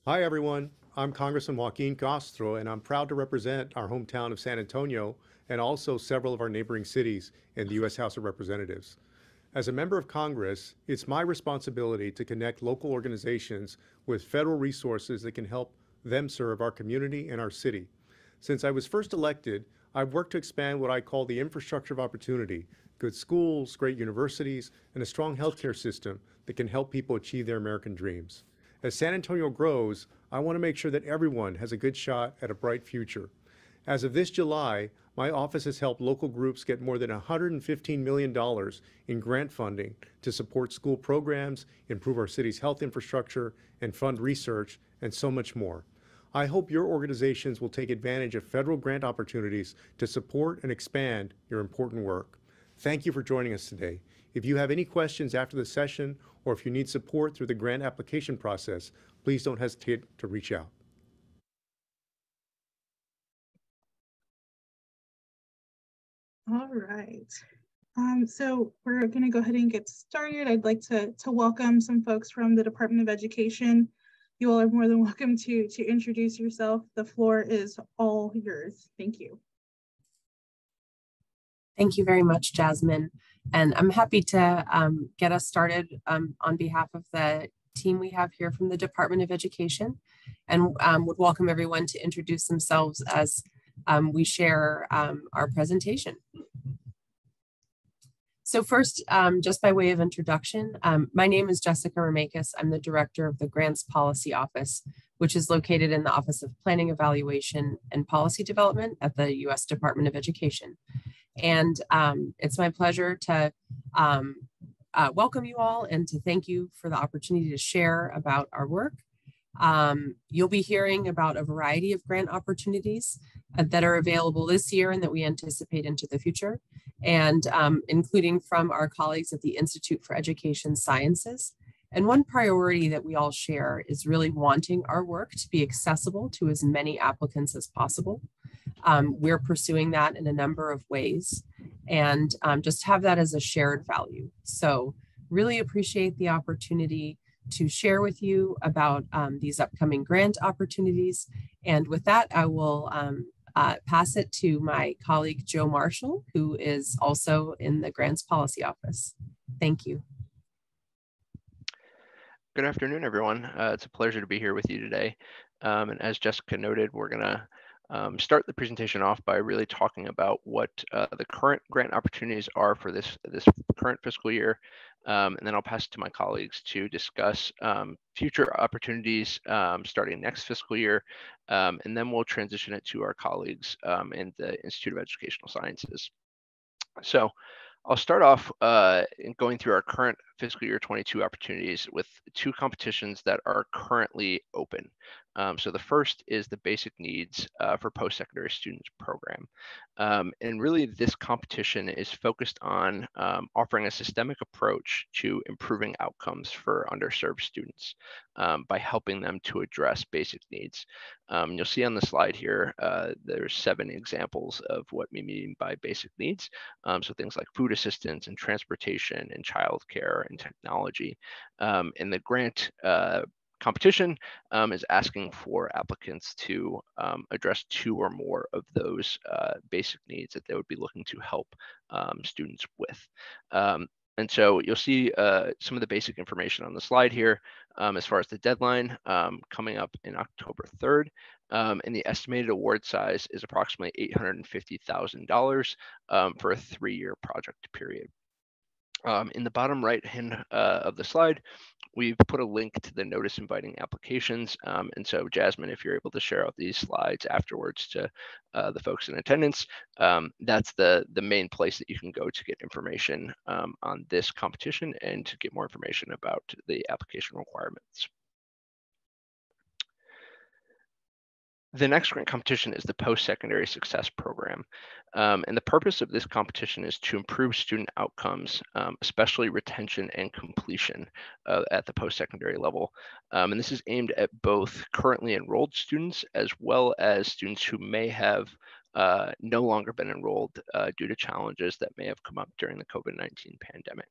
Hi, everyone. I'm Congressman Joaquin Castro, and I'm proud to represent our hometown of San Antonio and also several of our neighboring cities in the U.S. House of Representatives. As a member of Congress, it's my responsibility to connect local organizations with federal resources that can help them serve our community and our city. Since I was first elected, I've worked to expand what I call the infrastructure of opportunity: good schools, great universities, and a strong healthcare system that can help people achieve their American dreams. As San Antonio grows, I want to make sure that everyone has a good shot at a bright future. As of this July, my office has helped local groups get more than $115 million in grant funding to support school programs, improve our city's health infrastructure, and fund research, and so much more. I hope your organizations will take advantage of federal grant opportunities to support and expand your important work. Thank you for joining us today. If you have any questions after the session, or if you need support through the grant application process, please don't hesitate to reach out. All right. So we're going to go ahead and get started. I'd like to welcome some folks from the Department of Education. You all are more than welcome to introduce yourself. The floor is all yours. Thank you. Thank you very much, Jasmine. And I'm happy to get us started on behalf of the team we have here from the Department of Education, and would welcome everyone to introduce themselves as we share our presentation. So first, just by way of introduction, my name is Jessica Ramakis. I'm the director of the Grants Policy Office, which is located in the Office of Planning, Evaluation, and Policy Development at the U.S. Department of Education. And it's my pleasure to welcome you all and to thank you for the opportunity to share about our work. You'll be hearing about a variety of grant opportunities that are available this year and that we anticipate into the future, and including from our colleagues at the Institute for Education Sciences. And one priority that we all share is really wanting our work to be accessible to as many applicants as possible. We're pursuing that in a number of ways, and just have that as a shared value. So really appreciate the opportunity to share with you about these upcoming grant opportunities. And with that, I will pass it to my colleague, Joe Marshall, who is also in the Grants Policy Office. Thank you. Good afternoon, everyone. It's a pleasure to be here with you today. And as Jessica noted, we're going to start the presentation off by really talking about what the current grant opportunities are for this current fiscal year. And then I'll pass it to my colleagues to discuss future opportunities starting next fiscal year. And then we'll transition it to our colleagues in the Institute of Educational Sciences. So I'll start off going through our current fiscal year 22 opportunities with two competitions that are currently open. So the first is the Basic Needs for Post-Secondary Students program. And really this competition is focused on offering a systemic approach to improving outcomes for underserved students by helping them to address basic needs. You'll see on the slide here, there's 7 examples of what we mean by basic needs. So things like food assistance and transportation and childcare and technology. And the grant competition is asking for applicants to address 2 or more of those basic needs that they would be looking to help students with. And so you'll see some of the basic information on the slide here as far as the deadline coming up in October 3rd. And the estimated award size is approximately $850,000 for a 3-year project period. In the bottom right hand of the slide, we've put a link to the notice inviting applications. And so Jasmine, if you're able to share out these slides afterwards to the folks in attendance, that's the main place that you can go to get information on this competition and to get more information about the application requirements. The next grant competition is the Post-Secondary Success Program. And the purpose of this competition is to improve student outcomes, especially retention and completion at the post-secondary level. And this is aimed at both currently enrolled students as well as students who may have no longer been enrolled due to challenges that may have come up during the COVID-19 pandemic.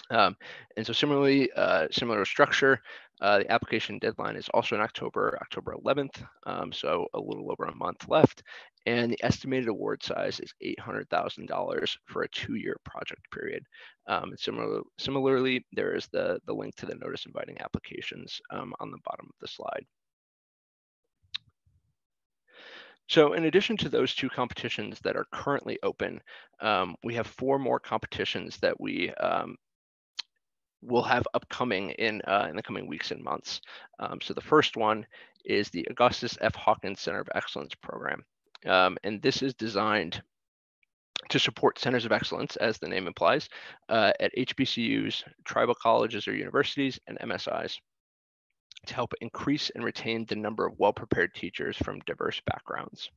And so similarly, similar structure, the application deadline is also in October 11th, so a little over a month left. And the estimated award size is $800,000 for a 2-year project period. And similarly, there is the link to the notice inviting applications on the bottom of the slide. So in addition to those 2 competitions that are currently open, we have 4 more competitions that we will have upcoming in the coming weeks and months. So the first one is the Augustus F. Hawkins Center of Excellence program. And this is designed to support centers of excellence, as the name implies, at HBCUs, tribal colleges or universities, and MSIs to help increase and retain the number of well-prepared teachers from diverse backgrounds.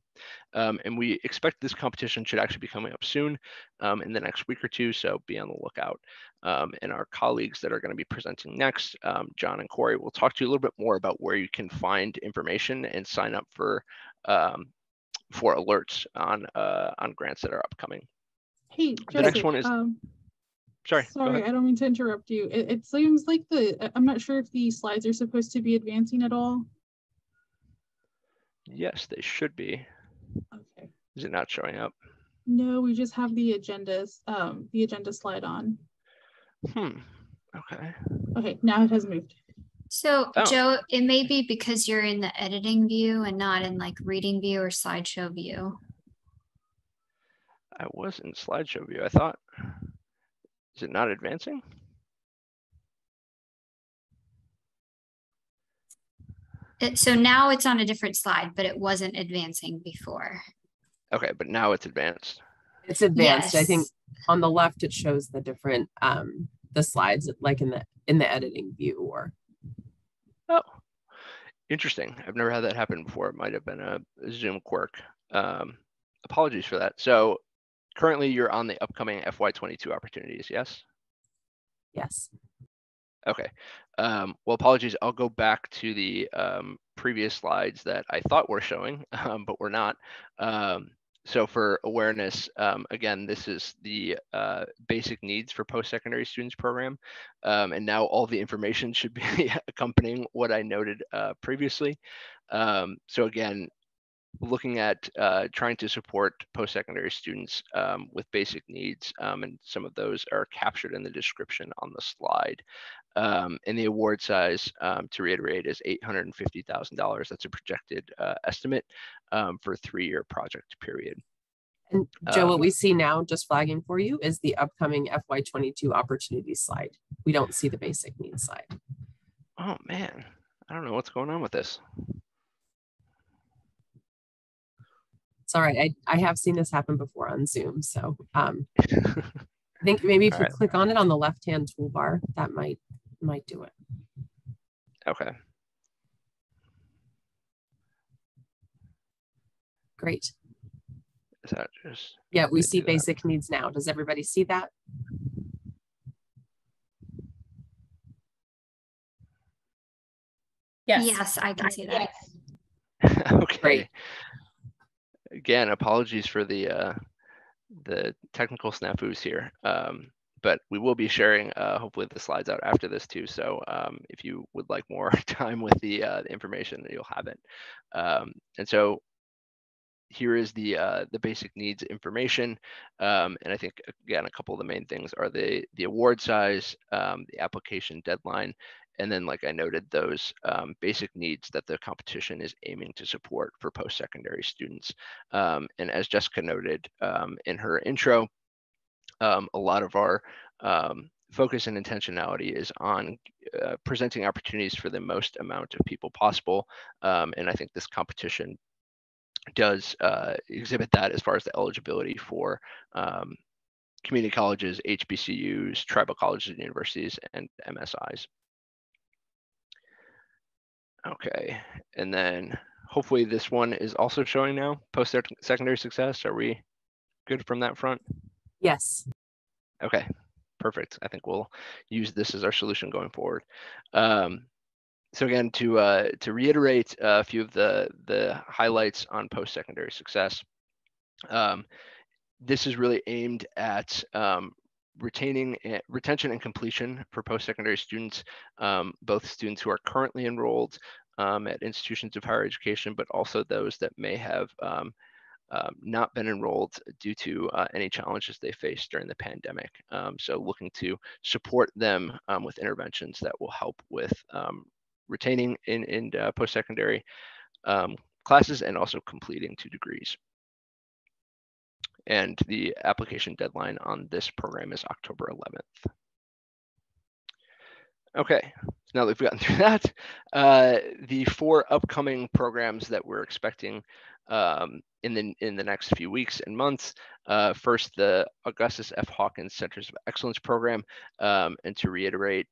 And we expect this competition should actually be coming up soon in the next week or 2, so be on the lookout. And our colleagues that are going to be presenting next, John and Corey, will talk to you a little bit more about where you can find information and sign up for alerts on grants that are upcoming. Hey, the next one is, sorry, I don't mean to interrupt you. It seems like I'm not sure if the slides are supposed to be advancing at all. Yes, they should be. Okay. Is it not showing up? No, we just have the agenda slide on. Okay. Okay, now it has moved. So Joe, it may be because you're in the editing view and not in like reading view or slideshow view. I was in slideshow view, I thought. Is it not advancing? So now it's on a different slide, but it wasn't advancing before. Okay, but now it's advanced. It's advanced. Yes. I think on the left it shows the different the slides like in the editing view or. Oh, interesting. I've never had that happen before. It might have been a Zoom quirk. Apologies for that. So currently you're on the upcoming FY22 opportunities, yes? Yes. Okay. Well, apologies. I'll go back to the previous slides that I thought were showing, but were not. So for awareness, again, this is the basic needs for post-secondary students program. And now all the information should be accompanying what I noted previously. So again, looking at trying to support post-secondary students with basic needs, and some of those are captured in the description on the slide. And the award size, to reiterate, is $850,000. That's a projected estimate for a 3-year project period. And Joe, what we see now, just flagging for you, is the upcoming FY22 opportunity slide. We don't see the basic needs slide. Oh man, I don't know what's going on with this. It's all right. I have seen this happen before on Zoom. So I think maybe if you click on it on the left-hand toolbar, that might do it. Okay. Great. Is that just? Yeah, we see basic needs now. Does everybody see that? Yes. Yes, I can see that. Okay. Great. Again, apologies for the technical snafus here, but we will be sharing hopefully the slides out after this too. So if you would like more time with the information, you'll have it. And so here is the basic needs information, and I think again a couple of the main things are the award size, the application deadline, and then, like I noted, those basic needs that the competition is aiming to support for post-secondary students. And as Jessica noted in her intro, a lot of our focus and intentionality is on presenting opportunities for the most amount of people possible. And I think this competition does exhibit that as far as the eligibility for community colleges, HBCUs, tribal colleges and universities, and MSIs. Okay, and then hopefully this one is also showing now, post-secondary success. Are we good from that front? Yes. Okay, perfect. I think we'll use this as our solution going forward. So again, to reiterate a few of the highlights on post-secondary success, this is really aimed at retention and completion for post-secondary students, both students who are currently enrolled at institutions of higher education, but also those that may have not been enrolled due to any challenges they faced during the pandemic. So looking to support them with interventions that will help with retaining in post-secondary classes and also completing 2 degrees. And the application deadline on this program is October 11th. Okay, so now that we've gotten through that, the 4 upcoming programs that we're expecting in the next few weeks and months. First, the Augustus F. Hawkins Centers of Excellence program, and to reiterate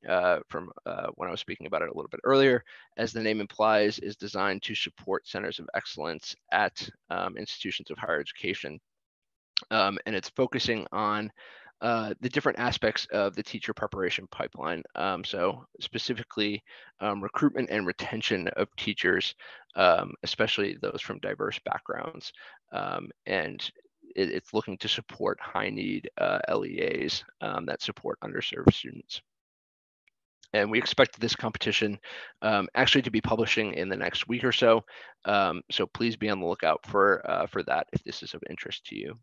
from when I was speaking about it a little bit earlier, as the name implies, is designed to support centers of excellence at institutions of higher education. And it's focusing on the different aspects of the teacher preparation pipeline. So specifically recruitment and retention of teachers, especially those from diverse backgrounds. And it's looking to support high need LEAs that support underserved students. And we expect this competition actually to be publishing in the next week or so. So please be on the lookout for that if this is of interest to you.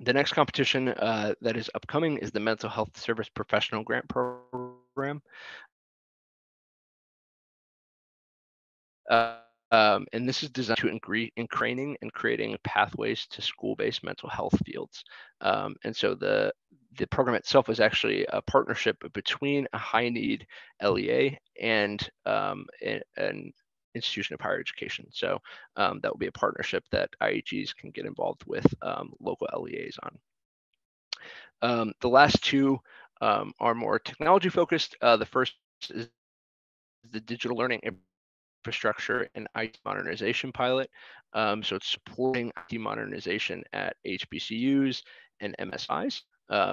The next competition that is upcoming is the Mental Health Service Professional Grant Program. And this is designed to increase in training and creating pathways to school-based mental health fields. And so the program itself is actually a partnership between a high-need LEA and an institution of higher education. So that will be a partnership that IHGs can get involved with local LEAs on. The last 2 are more technology focused. The first is the digital learning infrastructure and IT modernization pilot. So it's supporting IT modernization at HBCUs and MSIs.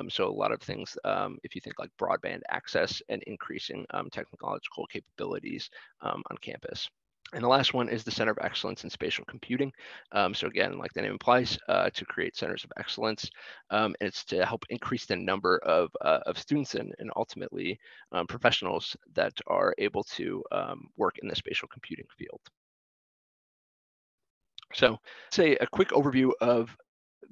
So a lot of things, if you think like broadband access and increasing technological capabilities on campus. And the last one is the Center of Excellence in Spatial Computing. So again, like the name implies, to create centers of excellence. And it's to help increase the number of students and ultimately professionals that are able to work in the spatial computing field. So say a quick overview of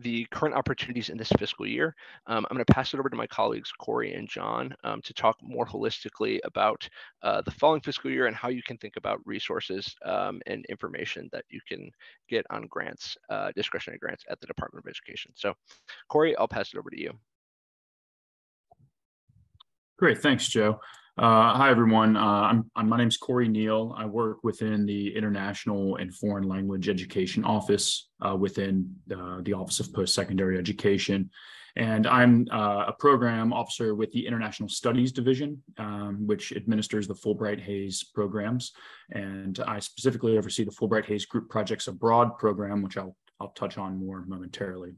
the current opportunities in this fiscal year. I'm going to pass it over to my colleagues, Corey and John, to talk more holistically about the following fiscal year and how you can think about resources and information that you can get on grants, discretionary grants at the Department of Education. So Corey, I'll pass it over to you. Great, thanks, Joe. Hi, everyone. My name's Corey Neal. I work within the International and Foreign Language Education Office within the Office of Post-Secondary Education. And I'm a program officer with the International Studies Division, which administers the Fulbright-Hays programs. And I specifically oversee the Fulbright-Hays Group Projects Abroad program, which I'll touch on more momentarily.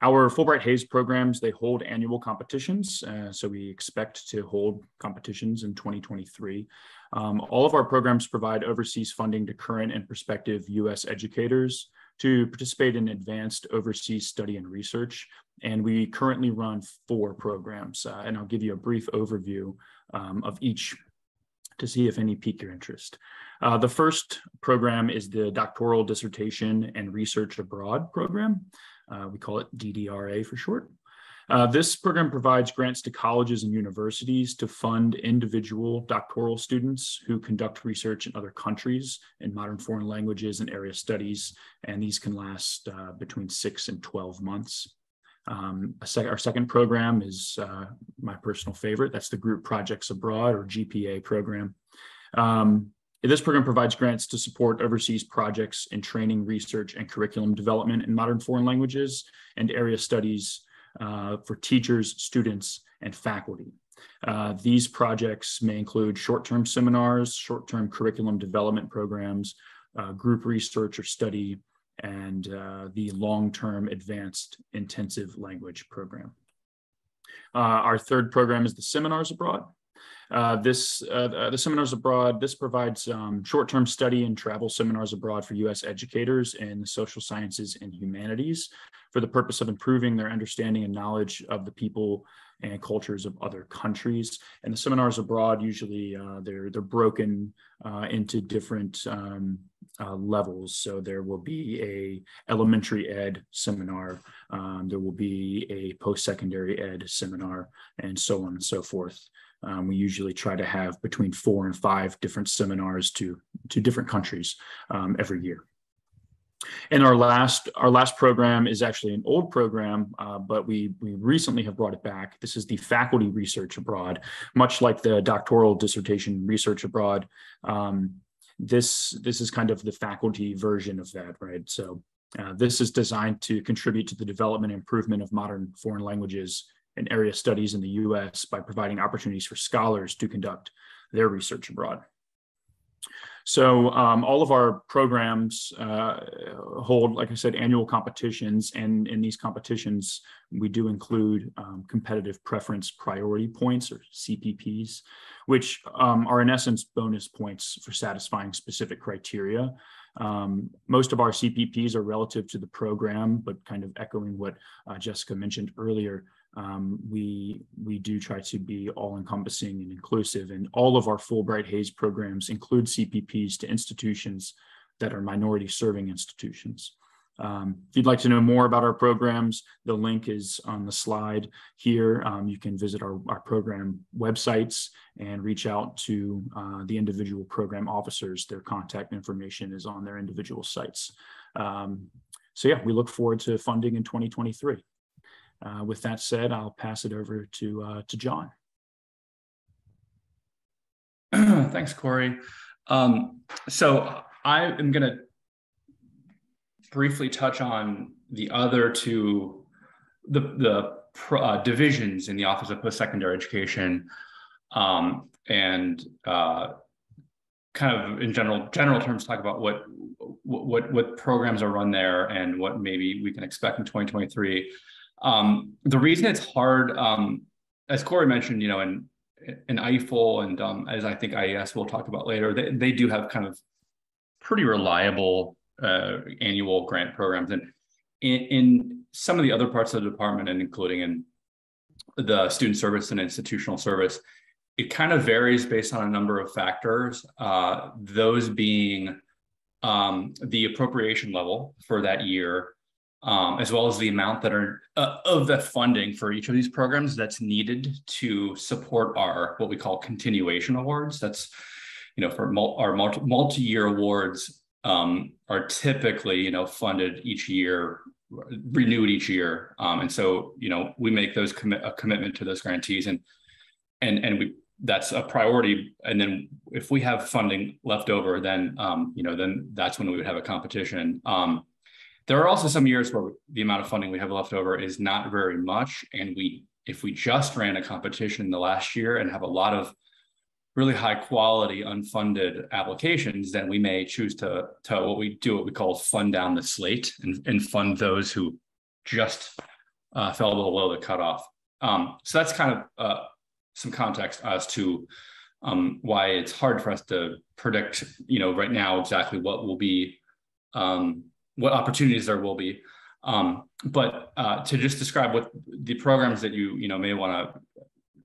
Our Fulbright-Hays programs, they hold annual competitions, so we expect to hold competitions in 2023. All of our programs provide overseas funding to current and prospective U.S. educators to participate in advanced overseas study and research, and we currently run 4 programs, and I'll give you a brief overview of each to see if any pique your interest. The first program is the Doctoral, Dissertation, and Research Abroad program. We call it DDRA for short. This program provides grants to colleges and universities to fund individual doctoral students who conduct research in other countries in modern foreign languages and area studies, and these can last between 6 and 12 months. Our second program is my personal favorite. That's the Group Projects Abroad, or GPA program. This program provides grants to support overseas projects in training, research, and curriculum development in modern foreign languages and area studies for teachers, students, and faculty. These projects may include short-term seminars, short-term curriculum development programs, group research or study, and the long-term advanced intensive language program. Our third program is the Seminars Abroad. The seminars abroad, this provides short-term study and travel seminars abroad for U.S. educators in the social sciences and humanities for the purpose of improving their understanding and knowledge of the people and cultures of other countries. And the seminars abroad, usually they're broken into different levels. So there will be a elementary ed seminar, there will be a post-secondary ed seminar, and so on and so forth. We usually try to have between 4 and 5 different seminars to different countries every year. And our last program is actually an old program, but we recently have brought it back. This is the faculty research abroad, much like the doctoral dissertation research abroad. This is kind of the faculty version of that, right? So this is designed to contribute to the development and improvement of modern foreign languages and area studies in the U.S. by providing opportunities for scholars to conduct their research abroad. So all of our programs hold, like I said, annual competitions, and in these competitions, we do include competitive preference priority points, or CPPs, which are in essence bonus points for satisfying specific criteria. Most of our CPPs are relative to the program, but kind of echoing what Jessica mentioned earlier, we do try to be all-encompassing and inclusive, and all of our Fulbright Hays programs include CPPs to institutions that are minority-serving institutions. If you'd like to know more about our programs, the link is on the slide here. You can visit our program websites and reach out to the individual program officers. Their contact information is on their individual sites. So yeah, we look forward to funding in 2023. With that said, I'll pass it over to John. Thanks, Corey. So I am going to briefly touch on the other two, the divisions in the Office of Post-Secondary Education, and kind of in general terms talk about what programs are run there and what maybe we can expect in 2023. The reason it's hard, as Corey mentioned, you know, in EIFL and as I think IES will talk about later, they do have kind of pretty reliable annual grant programs. And in some of the other parts of the department, and including in the student service and institutional service, it kind of varies based on a number of factors, those being the appropriation level for that year, as well as the amount that are of that funding for each of these programs that's needed to support our what we call continuation awards. That's, you know, for our multi-year awards are typically, you know, funded each year, renewed each year, and so, you know, we make those a commitment to those grantees, and we, that's a priority. And then if we have funding left over, then you know, then that's when we would have a competition. There are also some years where the amount of funding we have left over is not very much. And if we just ran a competition in the last year and have a lot of really high quality unfunded applications, then we may choose to what we call fund down the slate and fund those who just fell below the cutoff. So that's kind of some context as to why it's hard for us to predict, you know, right now exactly what will be, what opportunities there will be. But to just describe what the programs that you know may want to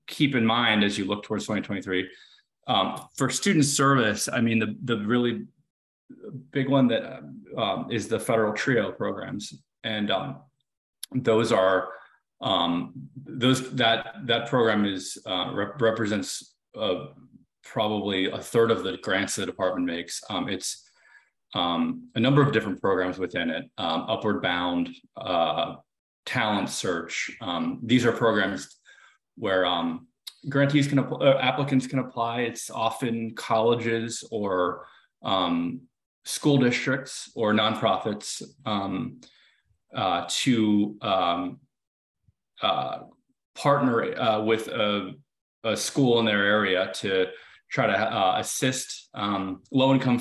keep in mind as you look towards 2023. For student service, I mean, the really big one that is the federal TRIO programs, and those are that program is represents probably a third of the grants the department makes. It's a number of different programs within it, Upward Bound, Talent Search. These are programs where grantees can applicants can apply. It's often colleges or school districts or nonprofits to partner with a school in their area to try to assist low-income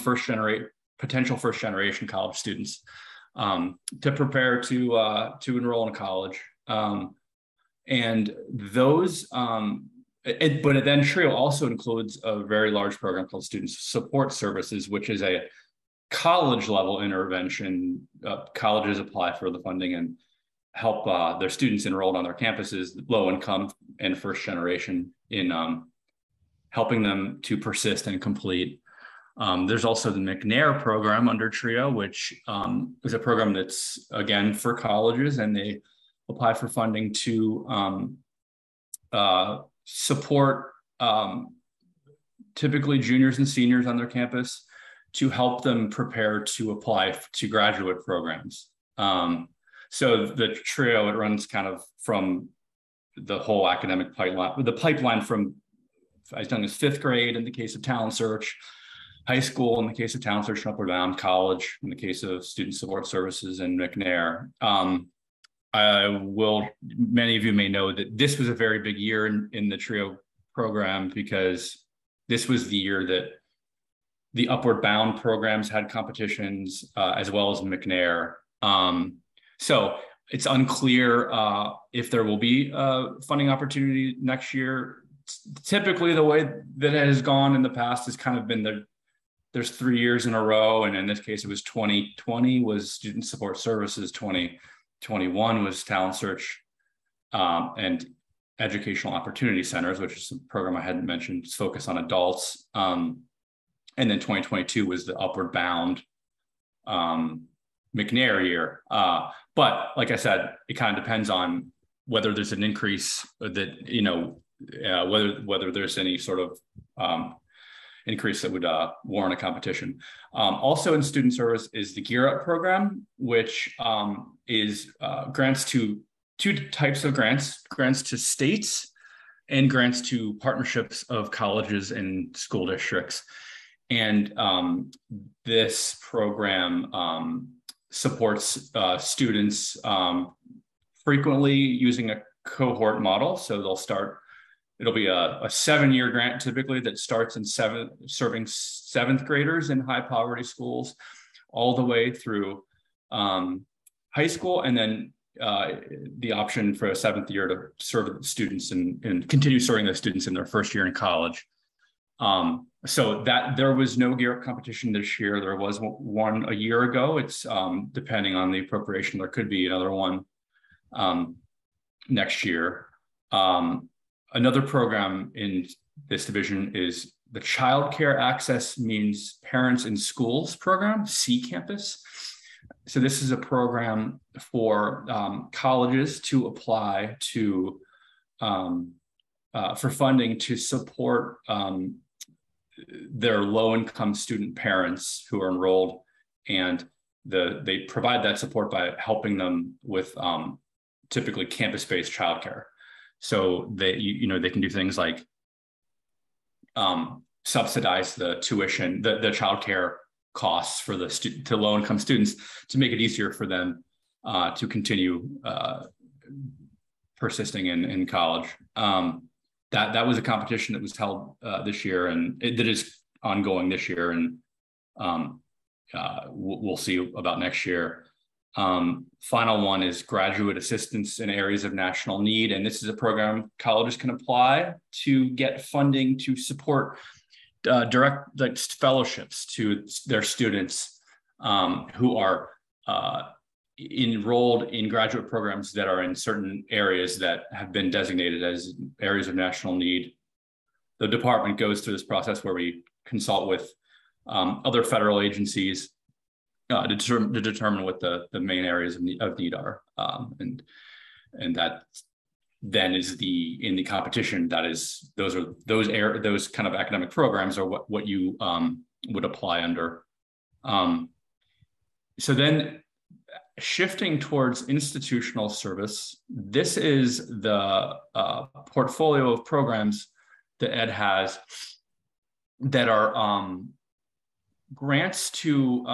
potential first-generation college students to prepare to enroll in college. And those But then TRIO also includes a very large program called Student Support Services, which is a college level intervention. Colleges apply for the funding and help their students enrolled on their campuses, low income and first generation, in helping them to persist and complete. There's also the McNair program under TRIO, which is a program that's, again, for colleges, and they apply for funding to support typically juniors and seniors on their campus to help them prepare to apply to graduate programs. So the TRIO, it runs kind of from the whole academic pipeline, the pipeline from as young as 5th grade in the case of Talent Search, high school in the case of Talent Search and Upward Bound, college in the case of Student Support Services and McNair. Many of you may know that this was a very big year in the TRIO program, because this was the year that the Upward Bound programs had competitions, as well as McNair. So it's unclear if there will be a funding opportunity next year. Typically, the way that it has gone in the past has kind of been there's 3 years in a row, and in this case, it was 2020 was Student Support Services, 2021 was Talent Search, and Educational Opportunity Centers, which is a program I hadn't mentioned, it's focused on adults. And then 2022 was the Upward Bound McNair year. But like I said, it kind of depends on whether there's an increase that, whether there's any sort of increase that would warrant a competition. Also in student service is the Gear Up program, which is grants to two types of grants to states and grants to partnerships of colleges and school districts. And this program supports students frequently using a cohort model. So it'll be a 7-year grant typically that starts in serving 7th graders in high poverty schools all the way through high school, and then the option for a 7th year to serve students and continue serving those students in their first year in college. So that there was no Gear Up competition this year. There was one a year ago. It's depending on the appropriation, there could be another one next year. Another program in this division is the Child Care Access Means Parents in Schools program, C-Campus. So this is a program for colleges to apply to for funding to support their low-income student parents who are enrolled, and they provide that support by helping them with typically campus-based childcare. So they can do things like subsidize the tuition, the childcare costs for to low-income students to make it easier for them to continue persisting in college. That was a competition that was held this year, and that is ongoing this year, and we'll see about next year. Final one is graduate assistance in areas of national need, and this is a program colleges can apply to get funding to support direct fellowships to their students who are enrolled in graduate programs that are in certain areas that have been designated as areas of national need. The department goes through this process where we consult with other federal agencies to determine what the main areas of need are, and that then is in the competition. That is those kind of academic programs are what you would apply under. So then, shifting towards institutional service, this is the portfolio of programs that Ed has that are grants to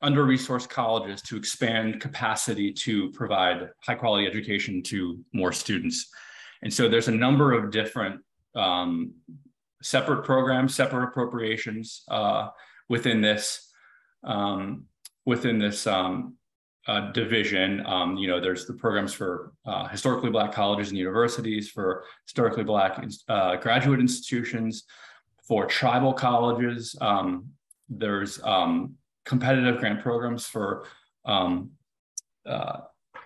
under-resourced colleges to expand capacity to provide high-quality education to more students. And so there's a number of different separate programs, separate appropriations within this division. There's the programs for historically Black colleges and universities, for historically Black graduate institutions, for tribal colleges. There's competitive grant programs for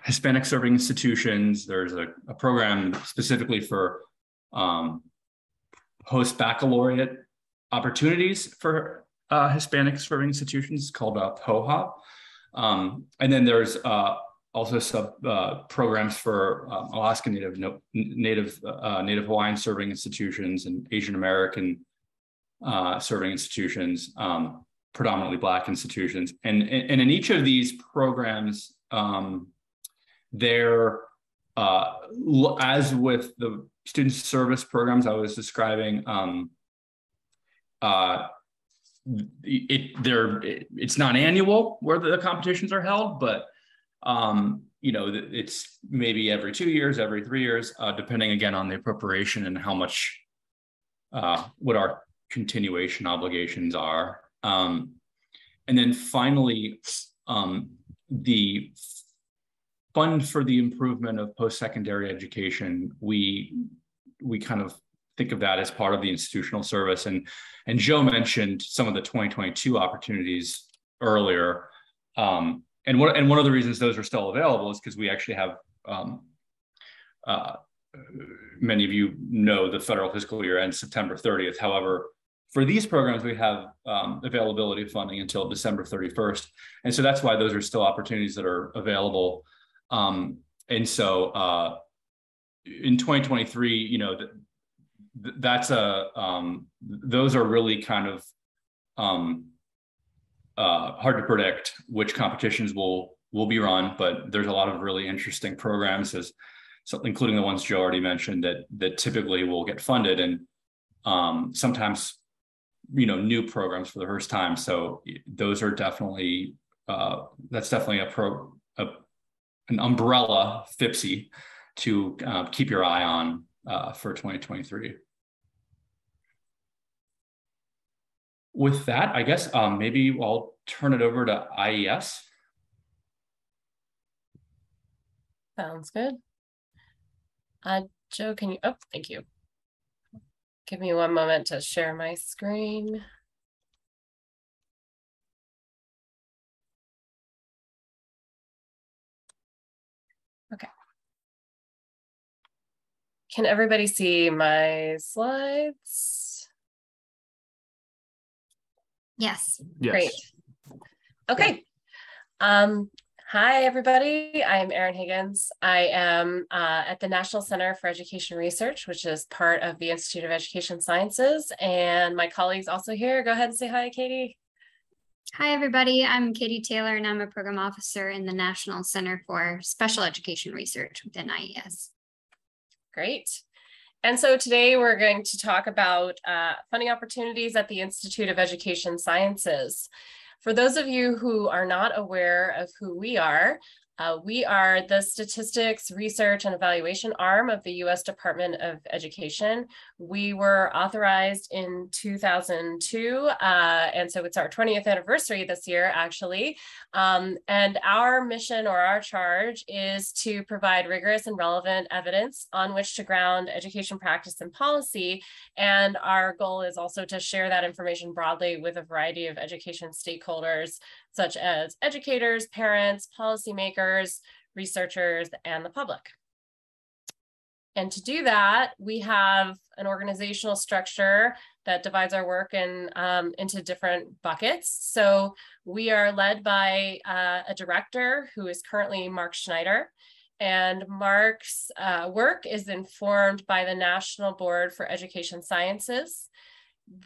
Hispanic serving institutions. There's a program specifically for post-baccalaureate opportunities for Hispanic serving institutions called POHA. And then there's also sub programs for Alaska Native Hawaiian serving institutions and Asian American serving institutions, predominantly Black institutions. And in each of these programs, they're, as with the student service programs I was describing, it's not annual where the competitions are held, but it's maybe every 2 years, every 3 years, depending again on the appropriation and how much what our continuation obligations are. And then finally, the fund for the improvement of post-secondary education, we kind of think of that as part of the institutional service. And Joe mentioned some of the 2022 opportunities earlier. And one of the reasons those are still available is because we actually have, many of you know, the federal fiscal year ends September 30th. However, for these programs, we have availability of funding until December 31st. And so that's why those are still opportunities that are available. And so in 2023, that's those are really kind of hard to predict which competitions will be run, but there's a lot of really interesting programs, including the ones Joe already mentioned, that typically will get funded, and sometimes new programs for the first time. So those are definitely that's definitely an umbrella FIPSI to keep your eye on for 2023. With that, I guess maybe I'll turn it over to IES. Sounds good. Joe, can you, oh, thank you. Give me one moment to share my screen. Okay. Can everybody see my slides? Yes. Great. Okay. Hi, everybody. I'm Erin Higgins. I am at the National Center for Education Research, which is part of the Institute of Education Sciences. And my colleagues also here. Go ahead and say hi, Katie. Hi, everybody. I'm Katie Taylor, and I'm a program officer in the National Center for Special Education Research within IES. Great. And so today we're going to talk about funding opportunities at the Institute of Education Sciences. For those of you who are not aware of who we are the Statistics, Research, and Evaluation arm of the U.S. Department of Education. We were authorized in 2002, and so it's our 20th anniversary this year, actually. And our mission or our charge is to provide rigorous and relevant evidence on which to ground education practice and policy. And our goal is also to share that information broadly with a variety of education stakeholders, such as educators, parents, policymakers, researchers, and the public. And to do that, we have an organizational structure that divides our work into different buckets. So we are led by a director who is currently Mark Schneider. And Mark's work is informed by the National Board for Education Sciences.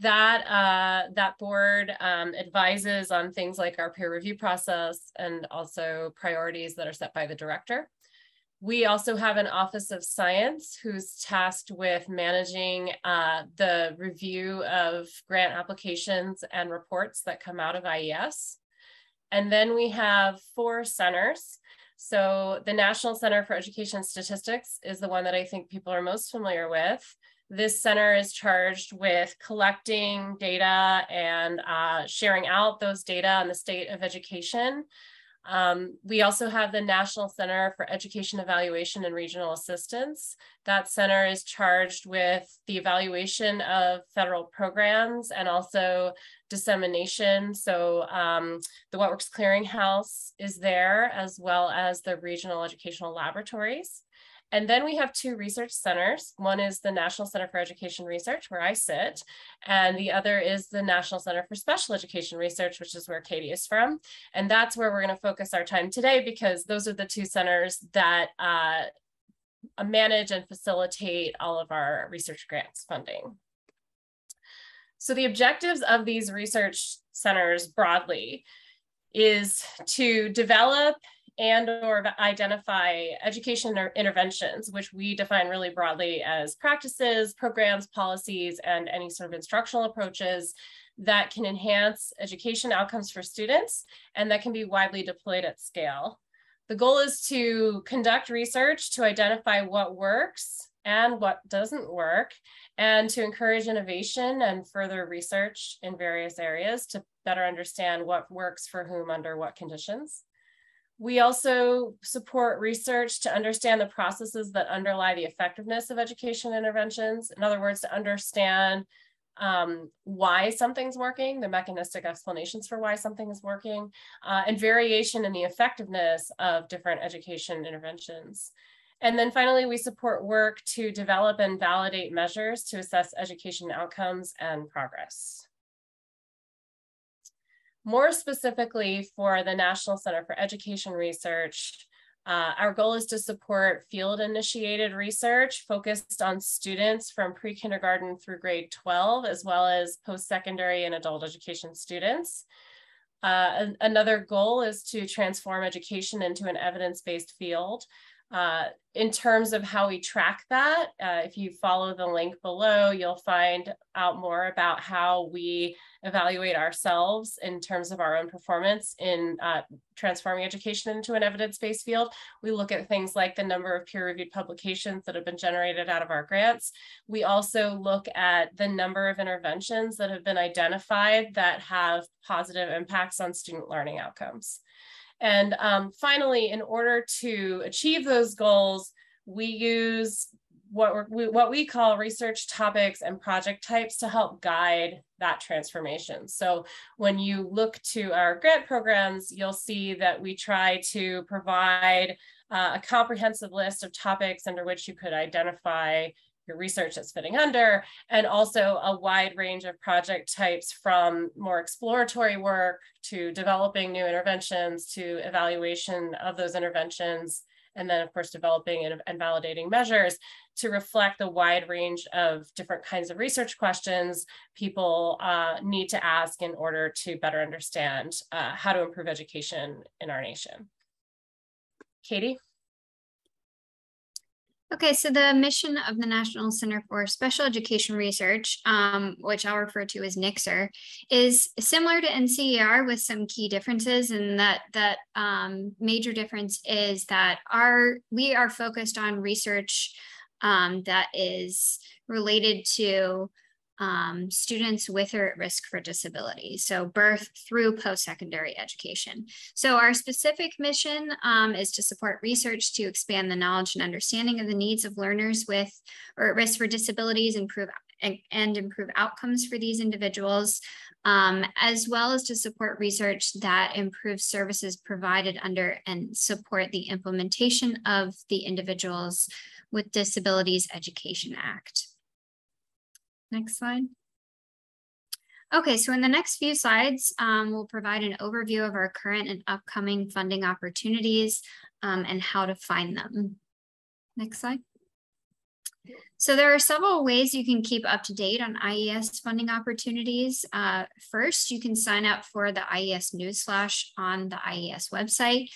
That board advises on things like our peer review process and also priorities that are set by the director. We also have an Office of Science who's tasked with managing the review of grant applications and reports that come out of IES. And then we have 4 centers. So the National Center for Education Statistics is the one that I think people are most familiar with. This center is charged with collecting data and sharing out those data on the state of education. We also have the National Center for Education Evaluation and Regional Assistance. That center is charged with the evaluation of federal programs and also dissemination. So the What Works Clearinghouse is there, as well as the regional educational laboratories. And then we have two research centers. One is the National Center for Education Research, where I sit, and the other is the National Center for Special Education Research, which is where Katie is from. And that's where we're going to focus our time today, because those are the two centers that manage and facilitate all of our research grants funding. So the objectives of these research centers broadly is to develop and/or identify education or interventions, which we define really broadly as practices, programs, policies, and any sort of instructional approaches that can enhance education outcomes for students and that can be widely deployed at scale. The goal is to conduct research to identify what works and what doesn't work, and to encourage innovation and further research in various areas to better understand what works for whom under what conditions. We also support research to understand the processes that underlie the effectiveness of education interventions. In other words, to understand why something's working, the mechanistic explanations for why something is working, and variation in the effectiveness of different education interventions. And then finally, we support work to develop and validate measures to assess education outcomes and progress. More specifically for the National Center for Education Research, our goal is to support field-initiated research focused on students from pre-kindergarten through grade 12, as well as post-secondary and adult education students. Another goal is to transform education into an evidence-based field. In terms of how we track that, if you follow the link below, you'll find out more about how we evaluate ourselves in terms of our own performance in transforming education into an evidence-based field. We look at things like the number of peer-reviewed publications that have been generated out of our grants. We also look at the number of interventions that have been identified that have positive impacts on student learning outcomes. And finally, in order to achieve those goals, we use what we call research topics and project types to help guide that transformation. So when you look to our grant programs, you'll see that we try to provide a comprehensive list of topics under which you could identify your research that's fitting under, and also a wide range of project types, from more exploratory work to developing new interventions to evaluation of those interventions, and then of course developing and validating measures to reflect the wide range of different kinds of research questions people need to ask in order to better understand how to improve education in our nation. Katie? Okay, so the mission of the National Center for Special Education Research, which I'll refer to as NCSER, is similar to NCER with some key differences, and that major difference is that we are focused on research that is related to students with or at risk for disability, so birth through post-secondary education. So our specific mission is to support research to expand the knowledge and understanding of the needs of learners with or at risk for disabilities, improve outcomes for these individuals, as well as to support research that improves services provided under and support the implementation of the Individuals with Disabilities Education Act. Next slide. Okay, so in the next few slides, we'll provide an overview of our current and upcoming funding opportunities and how to find them. Next slide. So there are several ways you can keep up to date on IES funding opportunities. First, you can sign up for the IES newsflash on the IES website.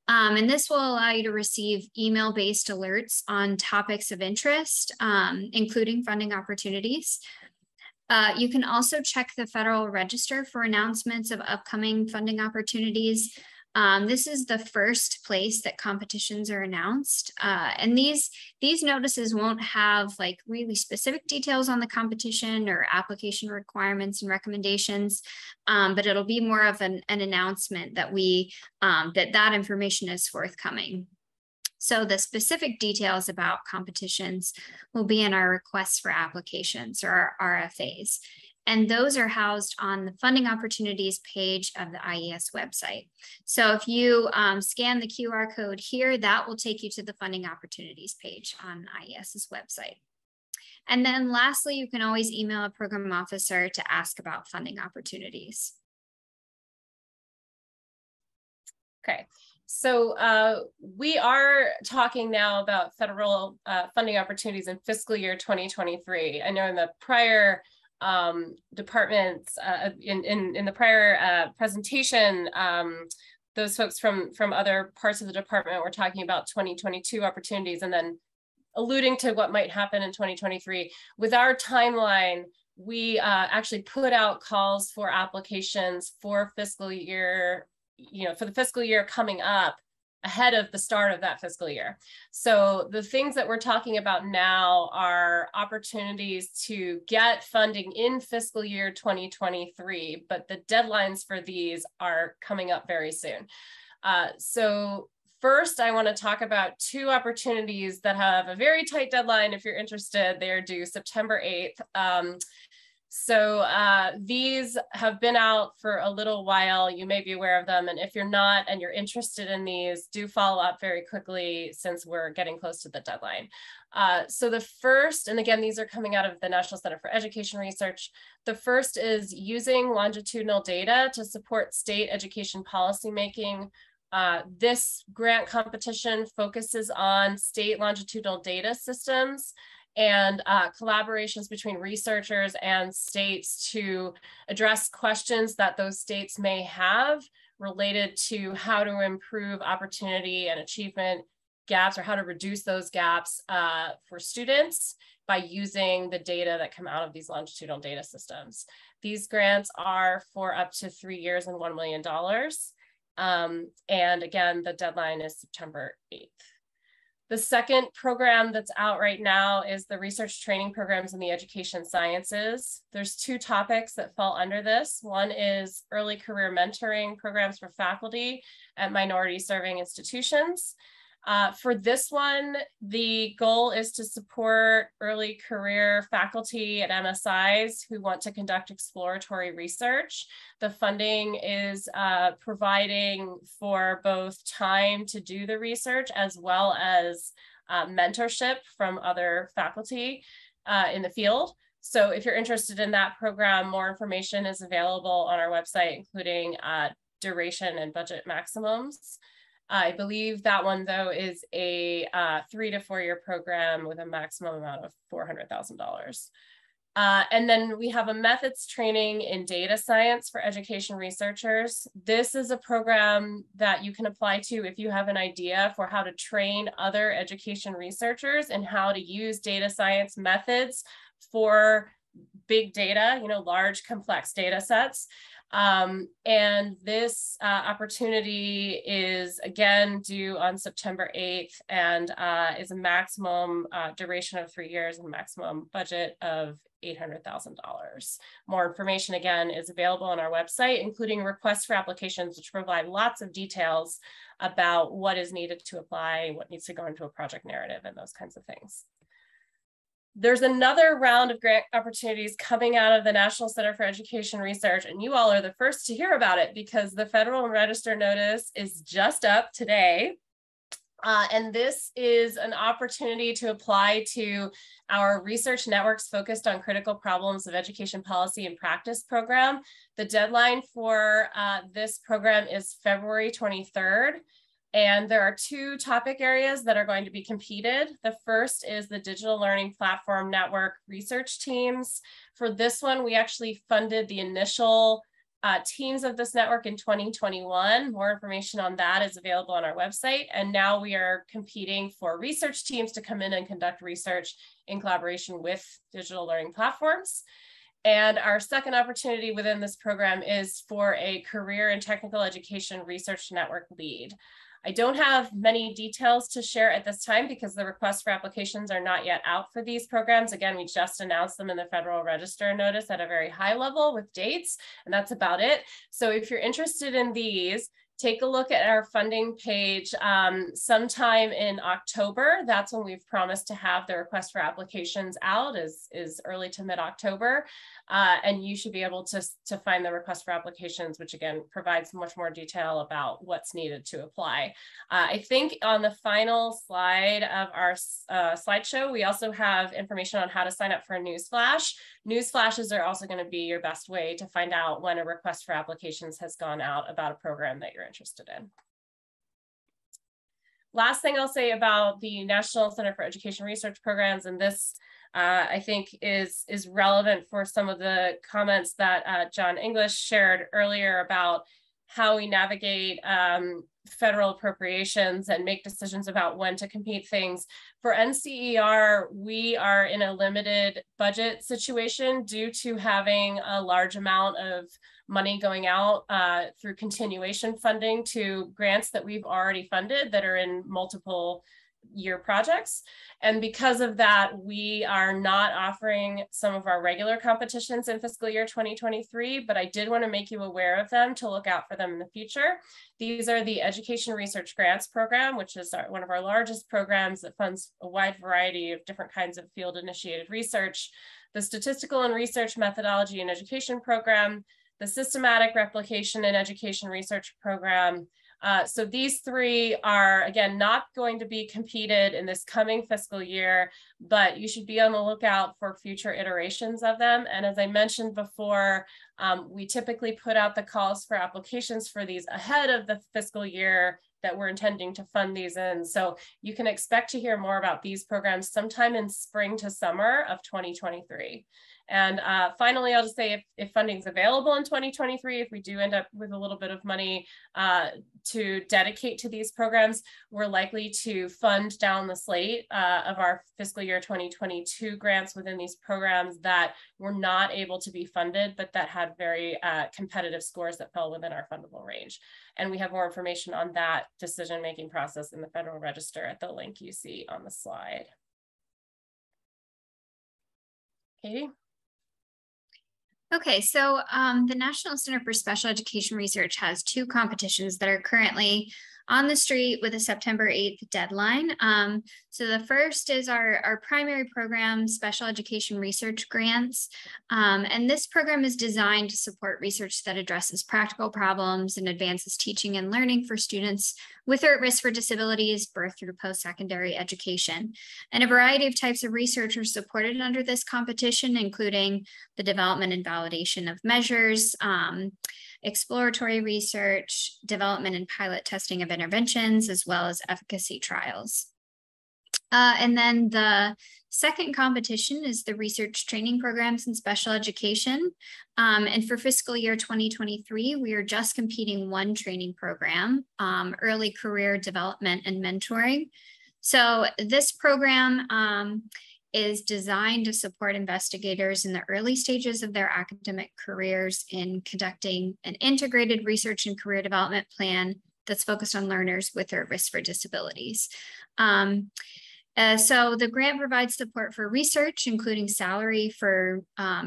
And this will allow you to receive email-based alerts on topics of interest, including funding opportunities. You can also check the Federal Register for announcements of upcoming funding opportunities. This is the first place that competitions are announced. And these notices won't have like really specific details on the competition or application requirements and recommendations, but it'll be more of an announcement that that information is forthcoming. So the specific details about competitions will be in our requests for applications, or our RFAs. And those are housed on the funding opportunities page of the IES website. So if you scan the QR code here, that will take you to the funding opportunities page on IES's website. And then lastly, you can always email a program officer to ask about funding opportunities. Okay. So we are talking now about federal funding opportunities in fiscal year 2023. I know in the prior departments, in the prior presentation, those folks from other parts of the department were talking about 2022 opportunities and then alluding to what might happen in 2023. With our timeline, we actually put out calls for applications for fiscal year, for the fiscal year coming up ahead of the start of that fiscal year. So the things that we're talking about now are opportunities to get funding in fiscal year 2023, but the deadlines for these are coming up very soon. So first, I want to talk about two opportunities that have a very tight deadline. If you're interested, they're due September 8th. So these have been out for a little while. You may be aware of them. And if you're not and you're interested in these, do follow up very quickly since we're getting close to the deadline. So the first, and again, these are coming out of the National Center for Education Research. The first is using longitudinal data to support state education policymaking. This grant competition focuses on state longitudinal data systems and collaborations between researchers and states to address questions that those states may have related to how to improve opportunity and achievement gaps, or how to reduce those gaps for students by using the data that come out of these longitudinal data systems. These grants are for up to 3 years and $1 million. And again, the deadline is September 8th. The second program that's out right now is the research training programs in the education sciences. There's two topics that fall under this. One is early career mentoring programs for faculty at minority serving institutions. For this one, the goal is to support early career faculty at MSIs who want to conduct exploratory research. The funding is providing for both time to do the research as well as mentorship from other faculty in the field. So if you're interested in that program, more information is available on our website, including duration and budget maximums. I believe that one, though, is a 3 to 4 year program with a maximum amount of $400,000. And then we have a methods training in data science for education researchers. This is a program that you can apply to if you have an idea for how to train other education researchers and how to use data science methods for big data, large complex data sets. And this opportunity is again due on September 8th and is a maximum duration of 3 years and maximum budget of $800,000. More information again is available on our website, including requests for applications, which provide lots of details about what is needed to apply, what needs to go into a project narrative, and those kinds of things. There's another round of grant opportunities coming out of the National Center for Education Research, and you all are the first to hear about it because the Federal Register notice is just up today. And this is an opportunity to apply to our research networks focused on critical problems of education policy and practice program. The deadline for this program is February 23rd. And there are two topic areas that are going to be competed. The first is the Digital Learning Platform Network research teams. For this one, we actually funded the initial teams of this network in 2021. More information on that is available on our website. And now we are competing for research teams to come in and conduct research in collaboration with digital learning platforms. And our second opportunity within this program is for a career and technical education research network lead. I don't have many details to share at this time because the requests for applications are not yet out for these programs. Again, we just announced them in the Federal Register notice at a very high level with dates, and that's about it. So if you're interested in these, take a look at our funding page sometime in October. That's when we've promised to have the request for applications out, is early to mid-October. And you should be able to find the request for applications, which again provides much more detail about what's needed to apply. I think on the final slide of our slideshow, we also have information on how to sign up for a newsflash. Newsflashes are also going to be your best way to find out when a request for applications has gone out about a program that you're interested in. Last thing I'll say about the National Center for Education Research Programs, and this I think is relevant for some of the comments that John English shared earlier about how we navigate federal appropriations and make decisions about when to compete things. For NCER, we are in a limited budget situation due to having a large amount of money going out through continuation funding to grants that we've already funded that are in multiple year projects. And because of that, we are not offering some of our regular competitions in fiscal year 2023, but I did want to make you aware of them to look out for them in the future. These are the Education Research Grants Program, which is one of our largest programs that funds a wide variety of different kinds of field-initiated research, the Statistical and Research Methodology and Education Program, the Systematic Replication and Education Research Program. So these three are, again, not going to be competed in this coming fiscal year, but you should be on the lookout for future iterations of them. And as I mentioned before, we typically put out the calls for applications for these ahead of the fiscal year that we're intending to fund these in. So you can expect to hear more about these programs sometime in spring to summer of 2023. And finally, I'll just say if funding is available in 2023, if we do end up with a little bit of money to dedicate to these programs, we're likely to fund down the slate of our fiscal year 2022 grants within these programs that were not able to be funded, but that had very competitive scores that fell within our fundable range. And we have more information on that decision-making process in the Federal Register at the link you see on the slide. Katie? Okay, so the National Center for Special Education Research has two competitions that are currently on the street with a September 8th deadline. So the first is our primary program, Special Education Research Grants. And this program is designed to support research that addresses practical problems and advances teaching and learning for students with or at risk for disabilities, birth through post-secondary education. And a variety of types of research are supported under this competition, including the development and validation of measures, exploratory research, development and pilot testing of interventions, as well as efficacy trials. And then the second competition is the research training programs in special education. And for fiscal year 2023, we are just competing one training program, early career development and mentoring. So this program is designed to support investigators in the early stages of their academic careers in conducting an integrated research and career development plan that's focused on learners with or at risk for disabilities. So the grant provides support for research, including salary for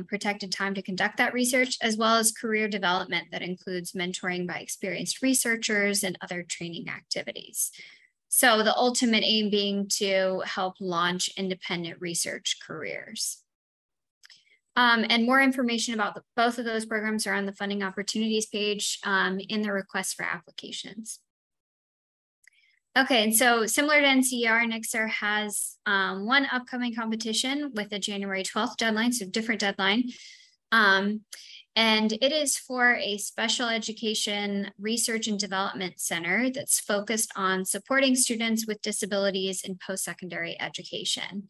protected time to conduct that research, as well as career development that includes mentoring by experienced researchers and other training activities. So the ultimate aim being to help launch independent research careers. And more information about both of those programs are on the funding opportunities page in the request for applications. Okay, and so similar to NCER, NICSER has one upcoming competition with a January 12th deadline, so different deadline. And it is for a special education research and development center that's focused on supporting students with disabilities in post-secondary education.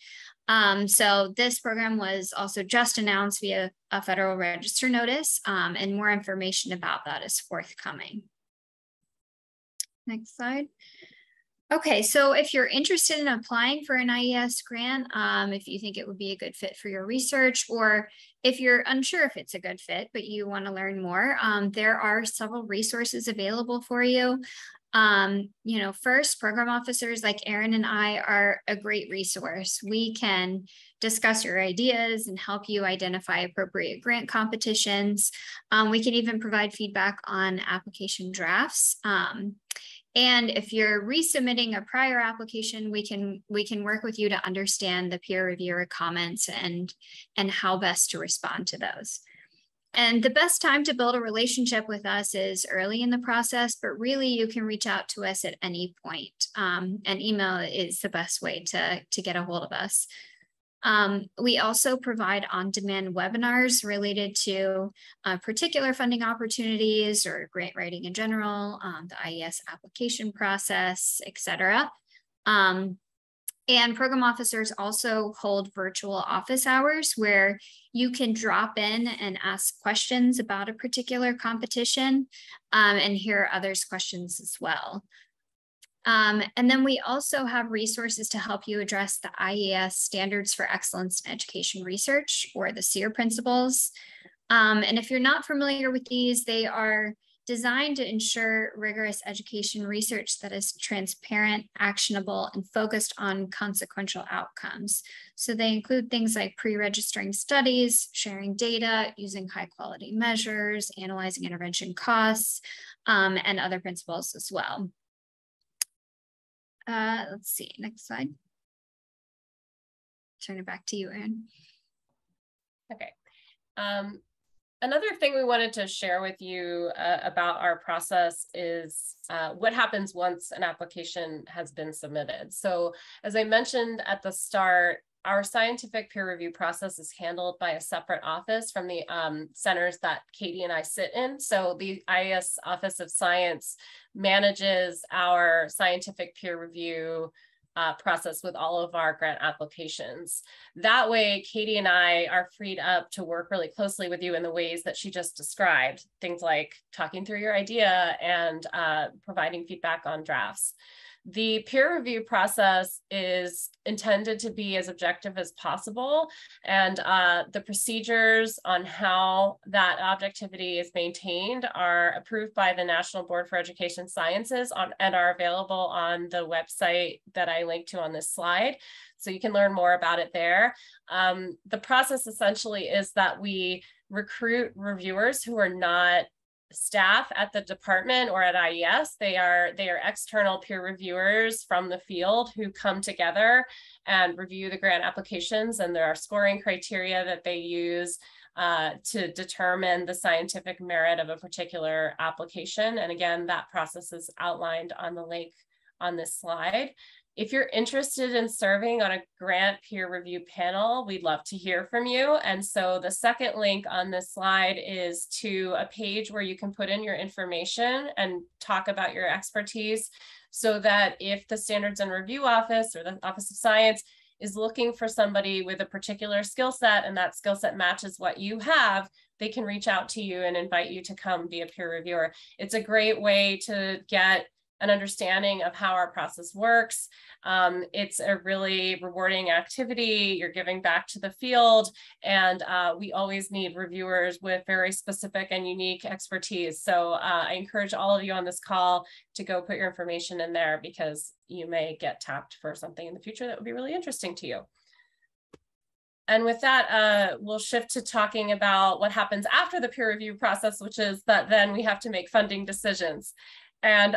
So this program was also just announced via a Federal Register notice, and more information about that is forthcoming. Next slide. Okay, so if you're interested in applying for an IES grant, if you think it would be a good fit for your research, or If you're unsure if it's a good fit, but you want to learn more, there are several resources available for you. First, program officers like Erin and I are a great resource. We can discuss your ideas and help you identify appropriate grant competitions. We can even provide feedback on application drafts. And if you're resubmitting a prior application, we can work with you to understand the peer reviewer comments and how best to respond to those. And the best time to build a relationship with us is early in the process, but really you can reach out to us at any point. And email is the best way to get a hold of us. We also provide on-demand webinars related to particular funding opportunities or grant writing in general, the IES application process, etc. And program officers also hold virtual office hours where you can drop in and ask questions about a particular competition and hear others' questions as well. And then we also have resources to help you address the IES Standards for Excellence in Education Research, or the SEER principles. And if you're not familiar with these, they are designed to ensure rigorous education research that is transparent, actionable, and focused on consequential outcomes. So they include things like pre-registering studies, sharing data, using high-quality measures, analyzing intervention costs, and other principles as well. Let's see, next slide. Turn it back to you, Erin. Okay. Another thing we wanted to share with you about our process is what happens once an application has been submitted. So as I mentioned at the start, our scientific peer review process is handled by a separate office from the centers that Katie and I sit in. So the IES Office of Science manages our scientific peer review process with all of our grant applications. That way, Katie and I are freed up to work really closely with you in the ways that she just described, things like talking through your idea and providing feedback on drafts. The peer review process is intended to be as objective as possible, and the procedures on how that objectivity is maintained are approved by the National Board for Education Sciences and are available on the website that I linked to on this slide. So you can learn more about it there. The process essentially is that we recruit reviewers who are not staff at the department or at IES. They are external peer reviewers from the field who come together and review the grant applications, and there are scoring criteria that they use to determine the scientific merit of a particular application. And again, that process is outlined on the link on this slide. If you're interested in serving on a grant peer review panel, we'd love to hear from you. And so the second link on this slide is to a page where you can put in your information and talk about your expertise, so that if the Standards and Review Office or the Office of Science is looking for somebody with a particular skill set and that skill set matches what you have, they can reach out to you and invite you to come be a peer reviewer. It's a great way to get an understanding of how our process works. It's a really rewarding activity. You're giving back to the field, and we always need reviewers with very specific and unique expertise. So I encourage all of you on this call to go put your information in there, because you may get tapped for something in the future that would be really interesting to you. And with that, we'll shift to talking about what happens after the peer review process, which is that then we have to make funding decisions. And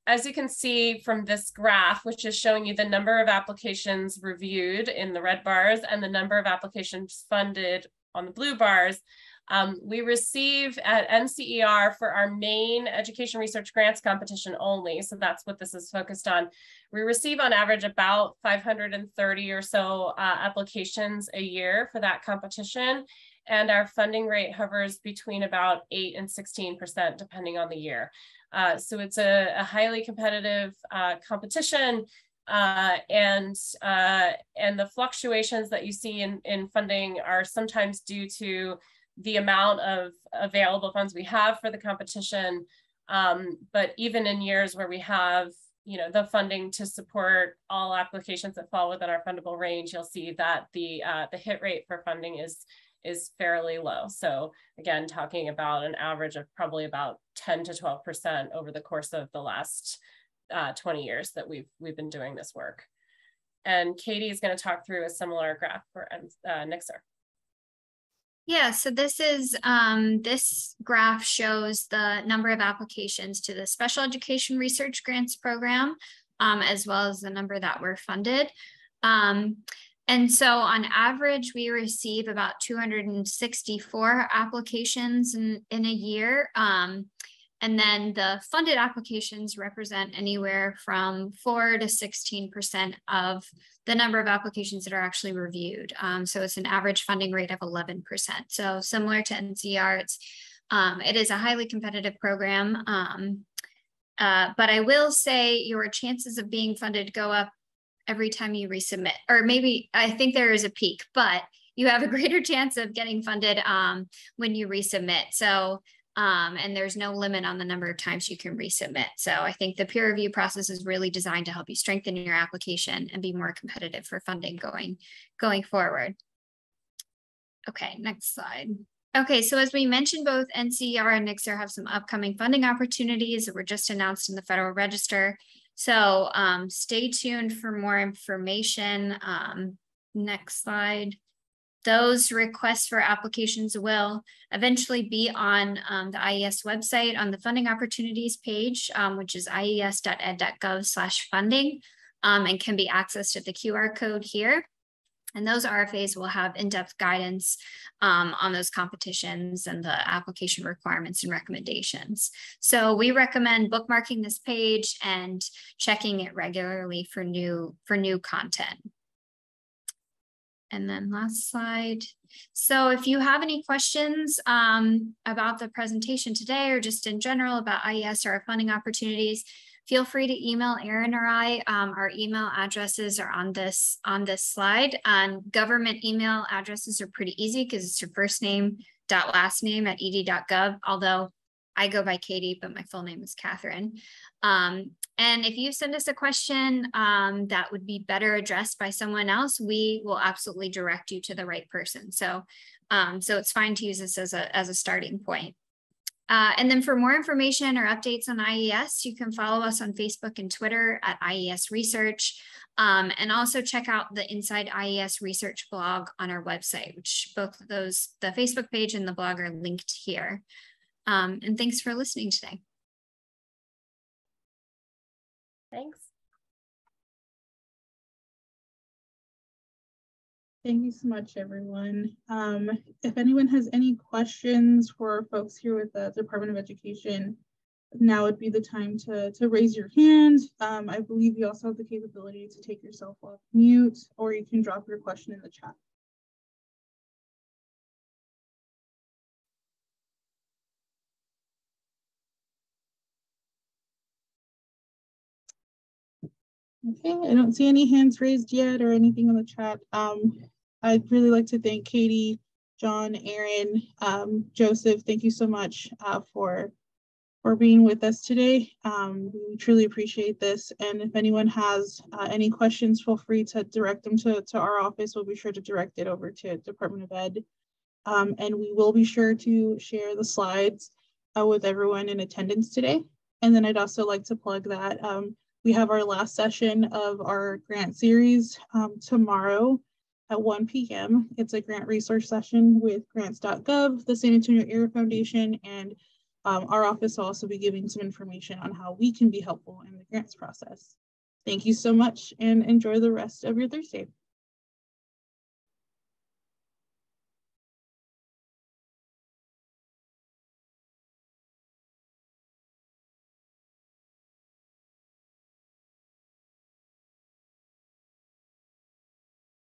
as you can see from this graph, which is showing you the number of applications reviewed in the red bars and the number of applications funded on the blue bars, we receive at NCER for our main education research grants competition only. So that's what this is focused on. We receive on average about 530 or so applications a year for that competition. And our funding rate hovers between about 8 and 16%, depending on the year. So it's a highly competitive competition, and the fluctuations that you see in funding are sometimes due to the amount of available funds we have for the competition. But even in years where we have, the funding to support all applications that fall within our fundable range, you'll see that the hit rate for funding is is fairly low. So again, talking about an average of probably about 10 to 12% over the course of the last 20 years that we've been doing this work. And Katie is going to talk through a similar graph for NICSR. Yeah, so this is this graph shows the number of applications to the Special Education Research Grants Program, as well as the number that were funded. And so on average, we receive about 264 applications in a year. And then the funded applications represent anywhere from 4 to 16% of the number of applications that are actually reviewed. So it's an average funding rate of 11%. So similar to NCR, it is a highly competitive program. But I will say your chances of being funded go up every time you resubmit, or maybe I think there is a peak, but you have a greater chance of getting funded when you resubmit. So, and there's no limit on the number of times you can resubmit. So I think the peer review process is really designed to help you strengthen your application and be more competitive for funding going forward. Okay, next slide. Okay, so as we mentioned, both NCER and NICSR have some upcoming funding opportunities that were just announced in the Federal Register. So stay tuned for more information. Next slide. Those requests for applications will eventually be on the IES website on the funding opportunities page, which is ies.ed.gov/funding, and can be accessed at the QR code here. And those RFAs will have in-depth guidance on those competitions and the application requirements and recommendations. So we recommend bookmarking this page and checking it regularly for new content. And then last slide. So if you have any questions about the presentation today, or just in general about IES or our funding opportunities, feel free to email Erin or I. Our email addresses are on this slide. Government email addresses are pretty easy because it's your first name dot last name at ed.gov, although I go by Katie, but my full name is Catherine. And if you send us a question that would be better addressed by someone else, we will absolutely direct you to the right person. So, so it's fine to use this as a starting point. And then for more information or updates on IES, you can follow us on Facebook and Twitter at IES Research, and also check out the Inside IES Research blog on our website, which both of those, the Facebook page and the blog, are linked here. And thanks for listening today. Thanks. Thank you so much, everyone. If anyone has any questions for folks here with the Department of Education, now would be the time to raise your hand. I believe you also have the capability to take yourself off mute, or you can drop your question in the chat. Okay, I don't see any hands raised yet or anything in the chat. I'd really like to thank Katie, John, Aaron, Joseph. Thank you so much for being with us today. We truly appreciate this. And if anyone has any questions, feel free to direct them to our office. We'll be sure to direct it over to Department of Ed. And we will be sure to share the slides with everyone in attendance today. And then I'd also like to plug that we have our last session of our grant series tomorrow at 1 p.m. It's a grant resource session with grants.gov, the San Antonio Area Foundation, and our office will also be giving some information on how we can be helpful in the grants process. Thank you so much and enjoy the rest of your Thursday.